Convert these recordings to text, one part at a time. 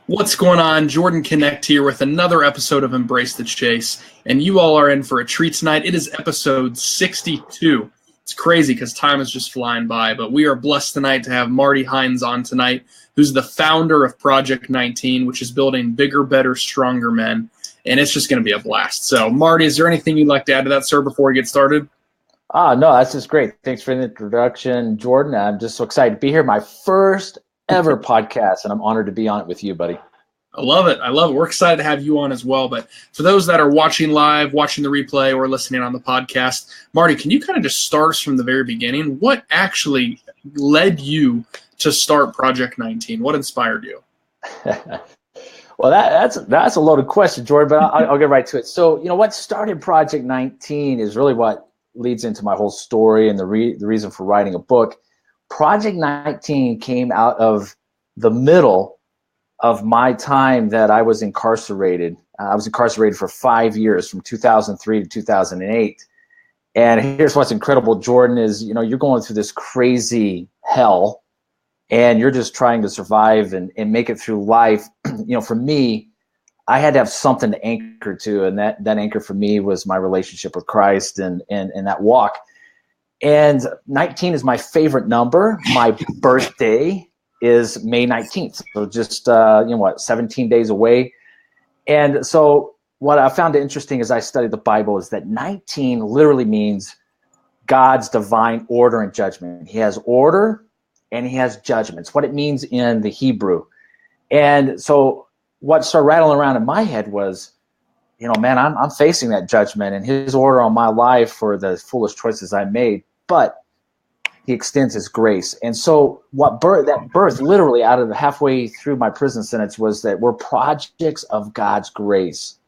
What's going on? Jordan Connect here with another episode of Embrace the Chase, and you all are in for a treat tonight. It is episode 62. It's crazy because time is just flying by, but we are blessed tonight to have Marty Hynes on tonight, who's the founder of Project 19, which is building bigger, better, stronger men, and it's just going to be a blast. So, Marty, is there anything you'd like to add to that, sir, before we get started? No, that's just great. Thanks for the introduction, Jordan. I'm just so excited to be here. My first ever podcast, and I'm honored to be on it with you, buddy. I love it. We're excited to have you on as well. But for those that are watching live, watching the replay, or listening on the podcast, Marty, can you kind of just start us from the very beginning? What actually led you to start Project 19? What inspired you? Well, that's a loaded question, Jordan, but I'll get right to it. So, what started Project 19 is really what leads into my whole story and the reason for writing a book. Project 19 came out of the middle of my time that I was incarcerated. I was incarcerated for 5 years, from 2003 to 2008. And here's what's incredible, Jordan, is you're going through this crazy hell, and you're just trying to survive and make it through life. For me, I had to have something to anchor to, and that anchor for me was my relationship with Christ and that walk. And 19 is my favorite number. My birthday is May 19th. So just, 17 days away. And so what I found interesting as I studied the Bible is that 19 literally means God's divine order and judgment. He has order and he has judgments, what it means in the Hebrew. And so what started rattling around in my head was, I'm facing that judgment and his order on my life for the foolish choices I made, but he extends his grace. And so that birth literally out of the halfway through my prison sentence was that we're projects of God's grace.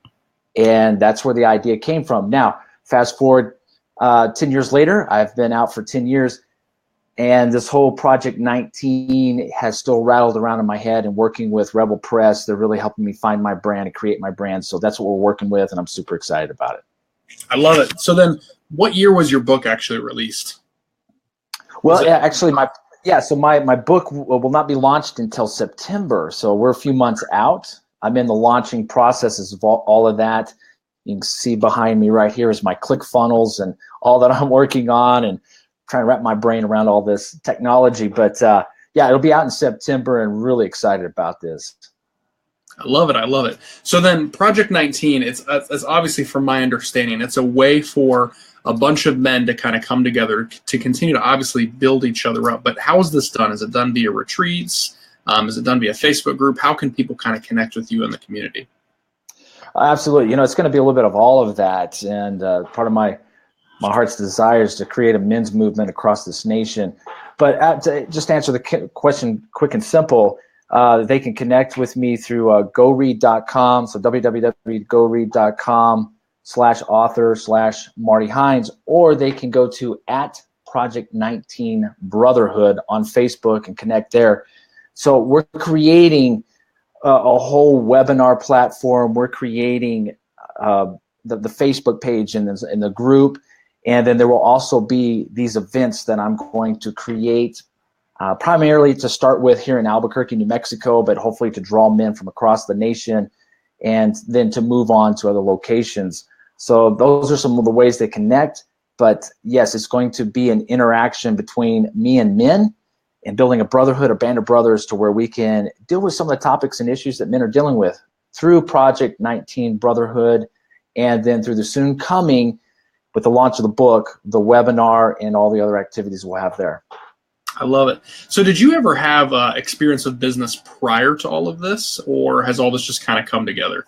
And that's where the idea came from. Now, fast forward 10 years later, I've been out for 10 years. And this whole Project 19 has still rattled around in my head, and working with Rebel Press, they're really helping me find my brand and create my brand. So that's what we're working with, and I'm super excited about it. I love it. So then what year was your book actually released? Well, actually, my book will not be launched until September. So we're a few months out. I'm in the launching processes of all of that. You can see behind me right here is my ClickFunnels and all that I'm working on, and trying to wrap my brain around all this technology. But it'll be out in September, and really excited about this. I love it. So then Project 19, it's obviously, from my understanding, it's a way for a bunch of men to kind of come together to continue to obviously build each other up. But how is this done? Is it done via retreats? Is it done via Facebook group? How can people kind of connect with you in the community? Absolutely. It's going to be a little bit of all of that. And part of my heart's desire is to create a men's movement across this nation. But to just answer the question quick and simple, they can connect with me through goread.com. So www.goread.com/author/Marty Hynes, or they can go to @Project 19 Brotherhood on Facebook and connect there. So we're creating a whole webinar platform. We're creating the Facebook page and the group. And then there will also be these events that I'm going to create, primarily to start with here in Albuquerque, New Mexico, but hopefully to draw men from across the nation, and then to move on to other locations. So those are some of the ways they connect. But yes, it's going to be an interaction between me and men, and building a brotherhood, a band of brothers, to where we can deal with some of the topics and issues that men are dealing with through Project 19 Brotherhood, and then through the soon coming, with the launch of the book, the webinar, and all the other activities we'll have there. I love it. So did you ever have experience with business prior to all of this, or has all this just kind of come together?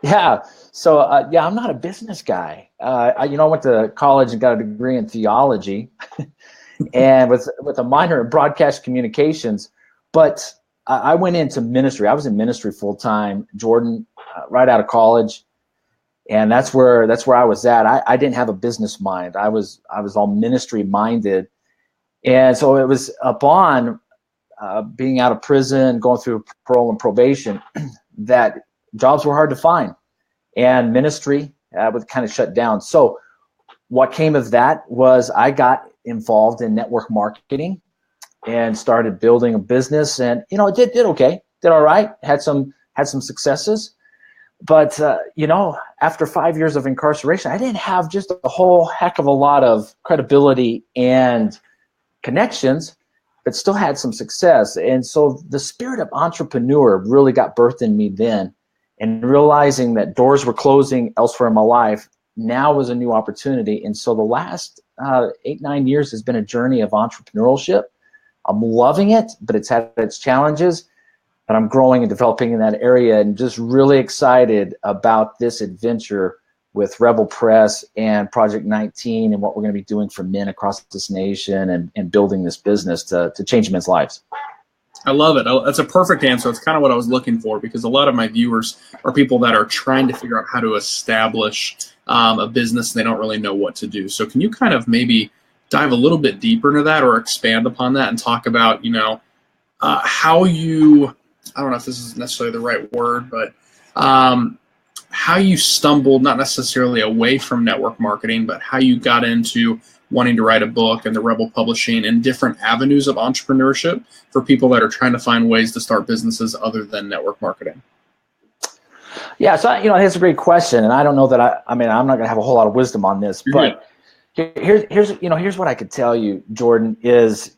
Yeah. So, I'm not a business guy. I went to college and got a degree in theology and with a minor in broadcast communications. But I went into ministry. I was in ministry full time, Jordan, right out of college. And that's where I was at. I didn't have a business mind. I was all ministry minded. And so it was upon being out of prison, going through parole and probation, that jobs were hard to find, and ministry was kind of shut down. So what came of that was I got involved in network marketing and started building a business, and it did okay. did all right, had some successes. But, after 5 years of incarceration, I didn't have just a whole heck of a lot of credibility and connections, but still had some success. And so the spirit of entrepreneur really got birthed in me then, and realizing that doors were closing elsewhere in my life, now was a new opportunity. And so the last 8-9 years has been a journey of entrepreneurship. I'm loving it, but it's had its challenges. But I'm growing and developing in that area, and just really excited about this adventure with Rebel Press and Project 19 and what we're going to be doing for men across this nation and building this business to change men's lives. I love it. That's a perfect answer. It's kind of what I was looking for, because a lot of my viewers are people that are trying to figure out how to establish a business and they don't really know what to do. So can you kind of maybe dive a little bit deeper into that, or expand upon that and talk about, how you, I don't know if this is necessarily the right word, but how you stumbled, not necessarily away from network marketing, but how you got into wanting to write a book and the Rebel Publishing and different avenues of entrepreneurship for people that are trying to find ways to start businesses other than network marketing? Yeah, so that's a great question, and I don't know that I'm not going to have a whole lot of wisdom on this, but here's what I could tell you, Jordan, is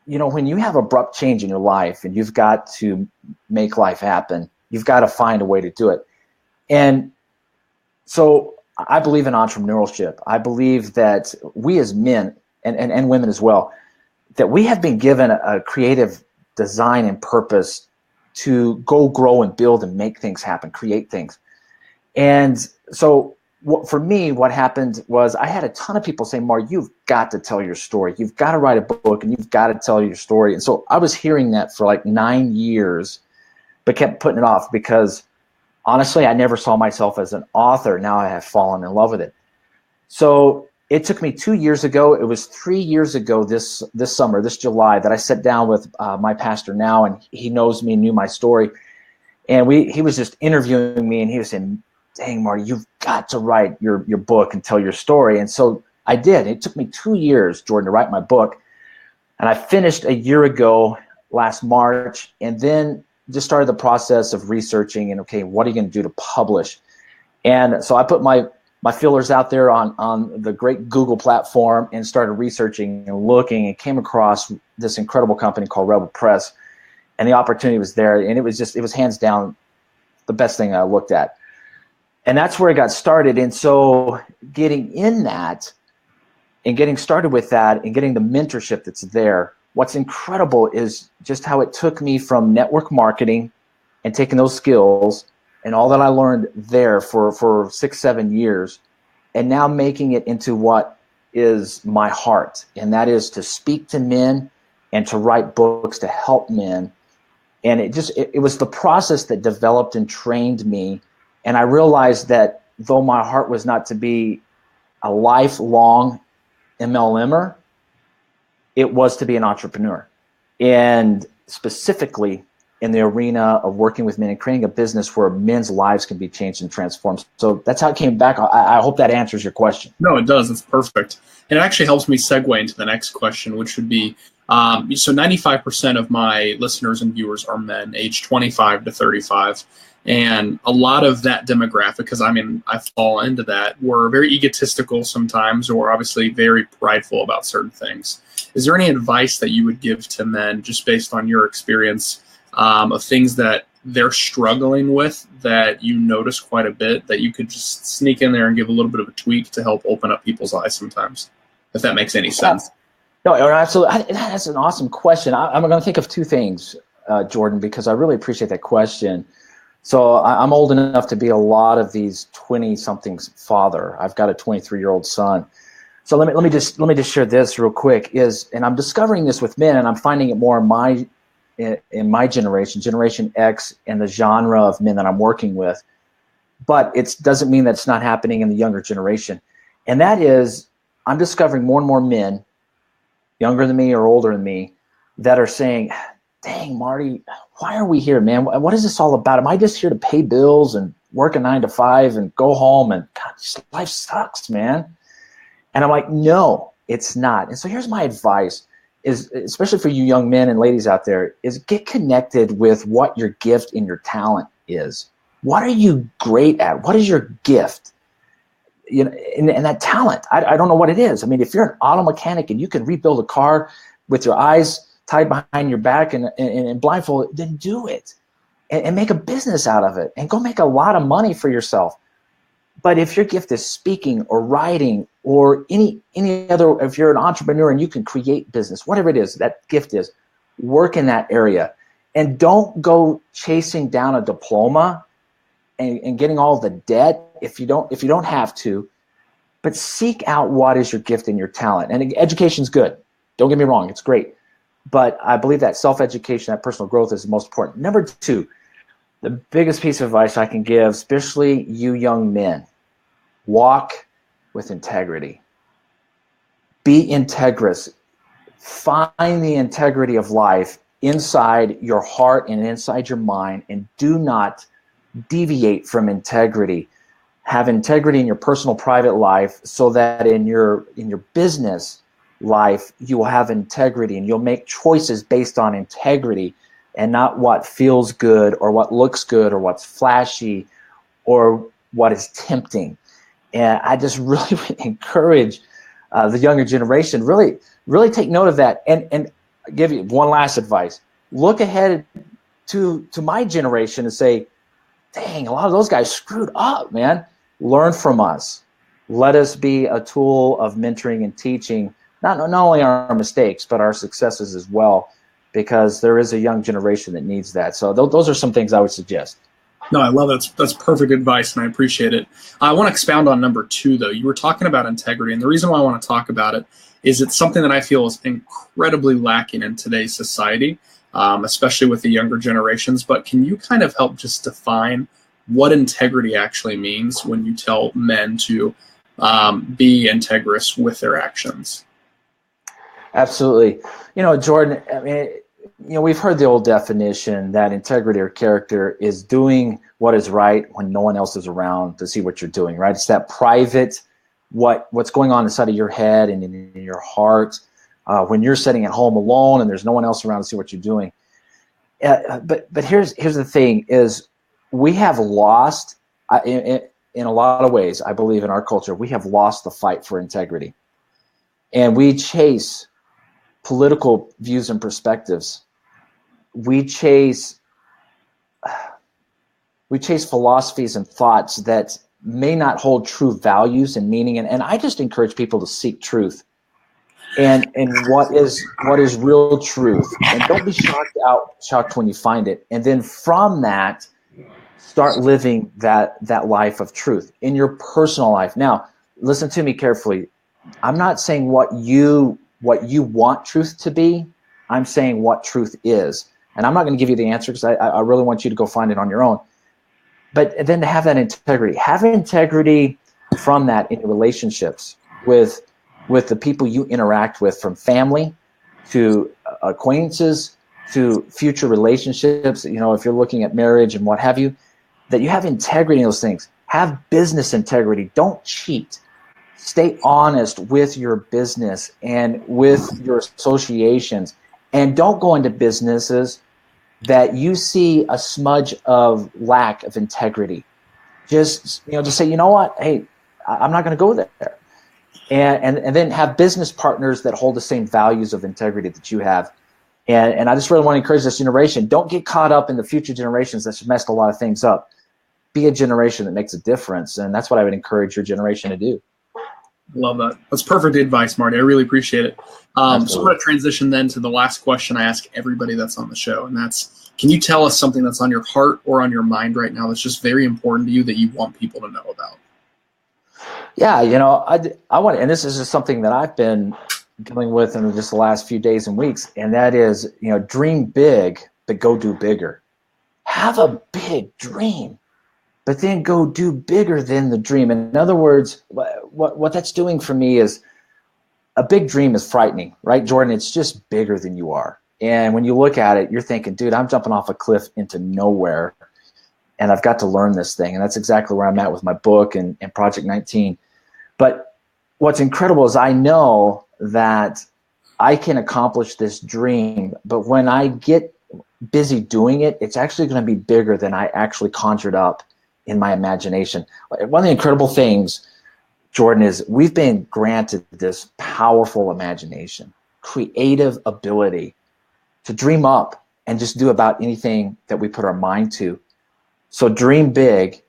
when you have abrupt change in your life and you've got to make life happen, you've got to find a way to do it. And so I believe in entrepreneurship. I believe that we as men and women as well, that we have been given a creative design and purpose to go grow and build and make things happen, create things. And so for me, what happened was I had a ton of people saying, Mark, you've got to tell your story. You've got to write a book and you've got to tell your story. And so I was hearing that for like 9 years, but kept putting it off because honestly, I never saw myself as an author. Now I have fallen in love with it. So it took me 2 years ago. It was 3 years ago this summer, this July, that I sat down with my pastor now, and he knows me, knew my story. And he was just interviewing me, and he was saying, dang, Marty, you've got to write your book and tell your story. And so I did. It took me 2 years, Jordan, to write my book. And I finished a year ago, last March, and then just started the process of researching and, okay, what are you going to do to publish? And so I put my fillers out there on the great Google platform and started researching and looking, and came across this incredible company called Rebel Press. And the opportunity was there. And it was hands down the best thing I looked at. And that's where it got started. And so getting in that and getting started with that and getting the mentorship that's there, what's incredible is just how it took me from network marketing and taking those skills and all that I learned there for 6-7 years, and now making it into what is my heart. And that is to speak to men and to write books to help men. And it was the process that developed and trained me. And I realized that though my heart was not to be a lifelong MLMer, it was to be an entrepreneur. And specifically in the arena of working with men and creating a business where men's lives can be changed and transformed. So that's how it came back. I hope that answers your question. No, it does. It's perfect. And it actually helps me segue into the next question, which would be, so 95% of my listeners and viewers are men, aged 25 to 35. And a lot of that demographic, because I fall into that, we're very egotistical sometimes, or obviously very prideful about certain things. Is there any advice that you would give to men, just based on your experience, of things that they're struggling with that you notice quite a bit, that you could just sneak in there and give a little bit of a tweak to help open up people's eyes sometimes, if that makes any sense? No, absolutely. That's an awesome question. I'm going to think of two things, Jordan, because I really appreciate that question. So I'm old enough to be a lot of these 20-somethings father. I've got a 23-year-old son. So let me just share this real quick. And I'm discovering this with men, and I'm finding it more in my generation X, and the genre of men that I'm working with. But it doesn't mean that it's not happening in the younger generation. And that is, I'm discovering more and more men, younger than me or older than me, that are saying, dang, Marty, why are we here, man? What is this all about? Am I just here to pay bills and work a 9 to 5 and go home? And God, life sucks, man. And I'm like, no, it's not. And so here's my advice is, especially for you young men and ladies out there, is get connected with what your gift and your talent is. What are you great at? What is your gift? You know, and that talent, I don't know what it is. I mean, if you're an auto mechanic and you can rebuild a car with your eyes tied behind your back and blindfolded, then do it and make a business out of it and go make a lot of money for yourself. But if your gift is speaking or writing or any other, if you're an entrepreneur and you can create business, whatever it is that gift is, work in that area. And don't go chasing down a diploma and getting all the debt if you don't have to. But seek out what is your gift and your talent. And education's good. Don't get me wrong, it's great. But I believe that self-education, that personal growth is the most important. Number two, the biggest piece of advice I can give, especially you young men, walk with integrity. Be integrous. Find the integrity of life inside your heart and inside your mind, and do not deviate from integrity. Have integrity in your personal private life so that in your business life you will have integrity and you'll make choices based on integrity and not what feels good or what looks good or what's flashy or what is tempting. And I just really would encourage the younger generation, really take note of that. And give you one last advice. Look ahead to my generation and say, dang, a lot of those guys screwed up, man. Learn from us. Let us be a tool of mentoring and teaching, not only our mistakes, but our successes as well, because there is a young generation that needs that. So those are some things I would suggest. No, I love it. That's perfect advice, and I appreciate it. I want to expound on number two, though. You were talking about integrity, and the reason why I want to talk about it is it's something that I feel is incredibly lacking in today's society, especially with the younger generations. But can you kind of help just define what integrity actually means when you tell men to be integrous with their actions? Absolutely. You know, Jordan, I mean, you know, we've heard the old definition that integrity or character is doing what is right when no one else is around to see what you're doing, right? It's that private, what's going on inside of your head and in your heart when you're sitting at home alone and there's no one else around to see what you're doing. But here's the thing is we have lost, in a lot of ways, I believe in our culture, we have lost the fight for integrity. And we chase political views and perspectives. We chase philosophies and thoughts that may not hold true values and meaning. And I just encourage people to seek truth and what is real truth. And don't be shocked when you find it. And then from that, start living that life of truth in your personal life. Now, listen to me carefully. I'm not saying what you want truth to be. I'm saying what truth is. And I'm not going to give you the answer because I really want you to go find it on your own. But then to have that integrity. Have integrity from that in relationships with the people you interact with, from family to acquaintances to future relationships. You know, if you're looking at marriage and what have you, that you have integrity in those things. Have business integrity. Don't cheat. Stay honest with your business and with your associations, and don't go into businesses that you see a smudge of lack of integrity. Just say, you know what? Hey, I'm not going to go there. And then have business partners that hold the same values of integrity that you have. And I just really want to encourage this generation. Don't get caught up in the future generations that's messed a lot of things up. Be a generation that makes a difference. And that's what I would encourage your generation to do. Love that. That's perfect advice, Marty. I really appreciate it. So I'm going to transition then to the last question I ask everybody that's on the show. And that's, can you tell us something that's on your heart or on your mind right now that's just very important to you that you want people to know about? Yeah, you know, I want, and this is just something that I've been dealing with in just the last few days and weeks, and that is, you know, dream big, but go do bigger. Have a big dream, but then go do bigger than the dream. In other words, what that's doing for me is, a big dream is frightening, right, Jordan? It's just bigger than you are. And when you look at it, you're thinking, dude, I'm jumping off a cliff into nowhere, and I've got to learn this thing. And that's exactly where I'm at with my book and Project 19. But what's incredible is I know that I can accomplish this dream, but when I get busy doing it, it's actually going to be bigger than I actually conjured up in my imagination. One of the incredible things, Jordan, is we've been granted this powerful imagination, creative ability to dream up and just do about anything that we put our mind to. So dream big,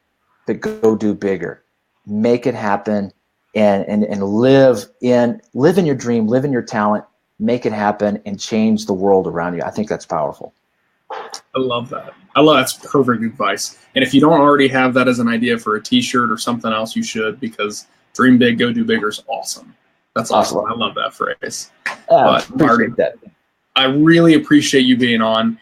but go do bigger. Make it happen, and live in your dream, live in your talent, make it happen, and change the world around you. I think that's powerful. I love that. That's perfect advice. And if you don't already have that as an idea for a T-shirt or something else, you should, because dream big, go do bigger is awesome. That's awesome. I love that phrase. Appreciate Marty, that. I really appreciate you being on.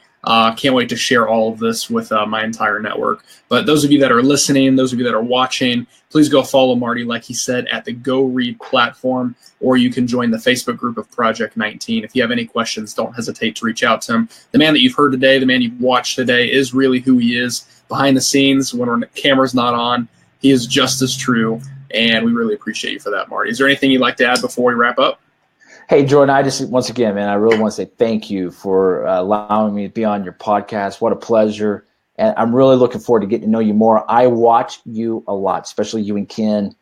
Can't wait to share all of this with my entire network. But those of you that are listening, those of you that are watching, please go follow Marty, like he said, at the Go Read platform, or you can join the Facebook group of Project 19. If you have any questions, don't hesitate to reach out to him. The man that you've heard today, the man you've watched today, is really who he is behind the scenes when the camera's not on. He is just as true, and we really appreciate you for that, Marty. Is there anything you'd like to add before we wrap up? Hey, Jordan, once again, man, I really want to say thank you for allowing me to be on your podcast. What a pleasure. And I'm really looking forward to getting to know you more. I watch you a lot, especially you and Ken.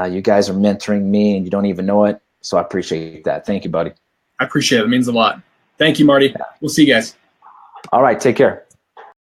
You guys are mentoring me, and you don't even know it. So I appreciate that. Thank you, buddy. I appreciate it. It means a lot. Thank you, Marty. We'll see you guys. All right. Take care.